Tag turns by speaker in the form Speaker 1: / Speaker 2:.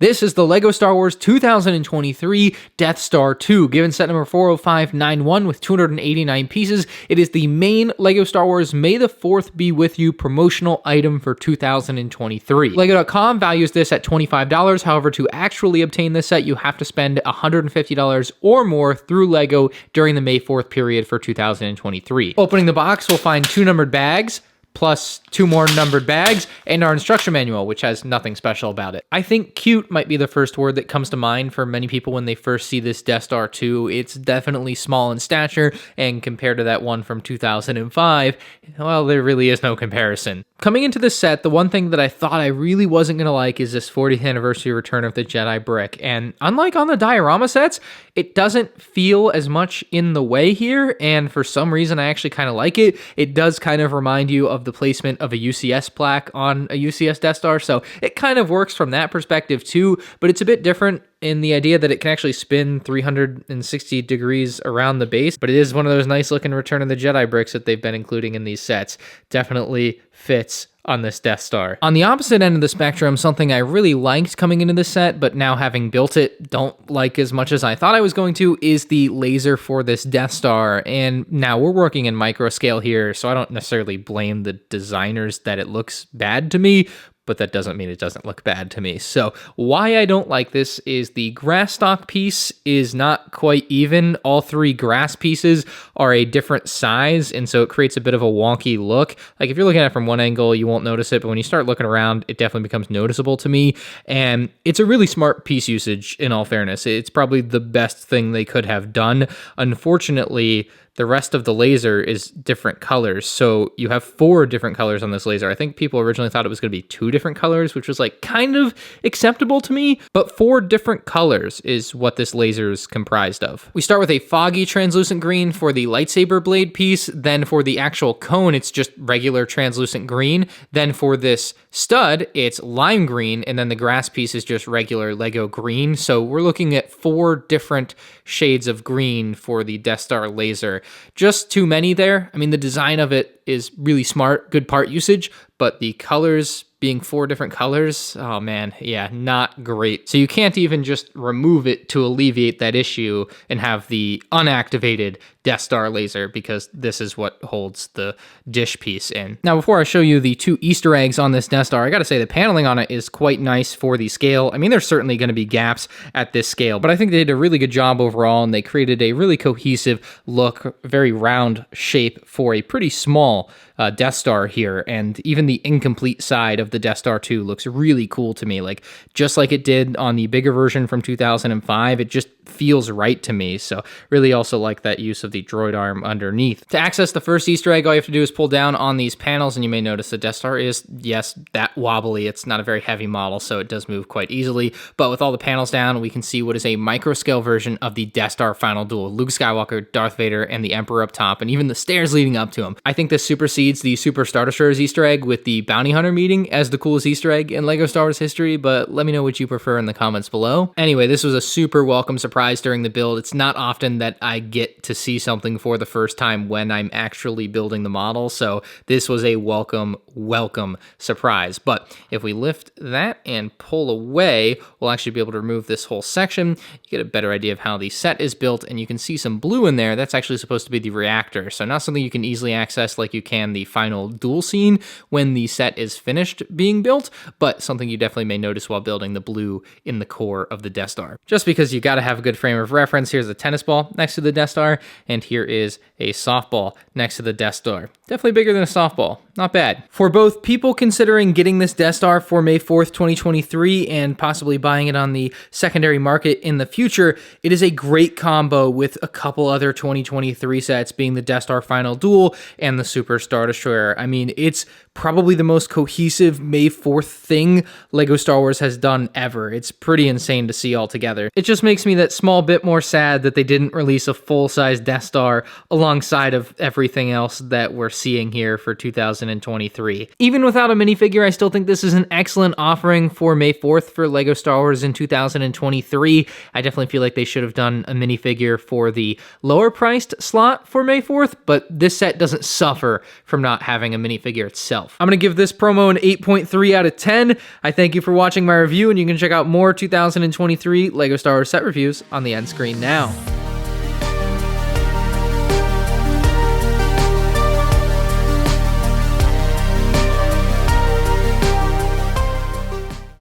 Speaker 1: This is the LEGO Star Wars 2023 Death Star 2, given set number 40591 with 289 pieces. It is the main LEGO Star Wars May the 4th be with you promotional item for 2023. LEGO.com values this at $25. However, to actually obtain this set, you have to spend $150 or more through LEGO during the May 4th period for 2023. Opening the box, we'll find 2 numbered bags, plus 2 more numbered bags, and our instruction manual, which has nothing special about it. I think cute might be the first word that comes to mind for many people when they first see this Death Star 2. It's definitely small in stature, and compared to that one from 2005, well, there really is no comparison. Coming into this set, the one thing that I thought I really wasn't going to like is this 40th anniversary return of the Jedi brick, and unlike on the diorama sets, it doesn't feel as much in the way here, and for some reason I actually kind of like it. It does kind of remind you of the placement of a UCS plaque on a UCS Death Star, so it kind of works from that perspective too, but it's a bit different in the idea that it can actually spin 360 degrees around the base, but it is one of those nice looking Return of the Jedi bricks that they've been including in these sets. Definitely fits on this Death Star. On the opposite end of the spectrum, something I really liked coming into this set, but now having built it, don't like as much as I thought I was going to, is the laser for this Death Star. And now we're working in micro scale here, so I don't necessarily blame the designers that it looks bad to me, but that doesn't mean it doesn't look bad to me. So why I don't like this is the grass stock piece is not quite even. All 3 grass pieces are a different size, and so it creates a bit of a wonky look. Like if you're looking at it from one angle, you won't notice it, but when you start looking around, it definitely becomes noticeable to me. And it's a really smart piece usage, in all fairness. It's probably the best thing they could have done. Unfortunately, the rest of the laser is different colors. So you have 4 different colors on this laser. I think people originally thought it was going to be 2 different colors, which was like kind of acceptable to me, but 4 different colors is what this laser is comprised of. We start with a foggy translucent green for the lightsaber blade piece. Then for the actual cone, it's just regular translucent green. Then for this stud, it's lime green. And then the grass piece is just regular Lego green. So we're looking at 4 different shades of green for the Death Star laser. Just too many there. I mean, the design of it is really smart, good part usage, but the colors being 4 different colors, oh man, yeah, not great. So you can't even just remove it to alleviate that issue and have the unactivated Death Star laser, because this is what holds the dish piece in. Now, before I show you the 2 Easter eggs on this Death Star, I gotta say the paneling on it is quite nice for the scale. I mean, there's certainly gonna be gaps at this scale, but I think they did a really good job overall, and they created a really cohesive look, very round shape for a pretty small Death Star here, and even the incomplete side of the Death Star 2 looks really cool to me. Like, just like it did on the bigger version from 2005, it just feels right to me. So really also like that use of the droid arm underneath. To access the first Easter egg, all you have to do is pull down on these panels, and you may notice the Death Star is, yes, that wobbly. It's not a very heavy model, so it does move quite easily, but with all the panels down, we can see what is a micro scale version of the Death Star final duel: Luke Skywalker, Darth Vader, and the Emperor up top, and even the stairs leading up to him. I think this supersedes the Super Star Destroyers Easter egg with the Bounty Hunter meeting as the coolest Easter egg in LEGO Star Wars history, but let me know what you prefer in the comments below. Anyway, this was a super welcome surprise during the build. It's not often that I get to see something for the first time when I'm actually building the model, so this was a welcome surprise. But if we lift that and pull away, we'll actually be able to remove this whole section. You get a better idea of how the set is built, and you can see some blue in there. That's actually supposed to be the reactor, so not something you can easily access like you can the final duel scene when the set is finished being built, but something you definitely may notice while building the blue in the core of the Death Star. Just because you gotta have a good frame of reference, here's a tennis ball next to the Death Star, and here is a softball next to the Death Star. Definitely bigger than a softball. Not bad. For both people considering getting this Death Star for May 4th, 2023, and possibly buying it on the secondary market in the future, it is a great combo with a couple other 2023 sets, being the Death Star Final Duel and the Super Star Destroyer. I mean, it's probably the most cohesive May 4th thing LEGO Star Wars has done ever. It's pretty insane to see all together. It just makes me that small bit more sad that they didn't release a full-size Death Star alongside of everything else that we're seeing here for 2023. Even without a minifigure, I still think this is an excellent offering for May 4th for LEGO Star Wars in 2023. I definitely feel like they should have done a minifigure for the lower priced slot for May 4th, but this set doesn't suffer from not having a minifigure itself. yourself. I'm going to give this promo an 8.3 out of 10. I thank you for watching my review, and you can check out more 2023 LEGO Star Wars set reviews on the end screen now.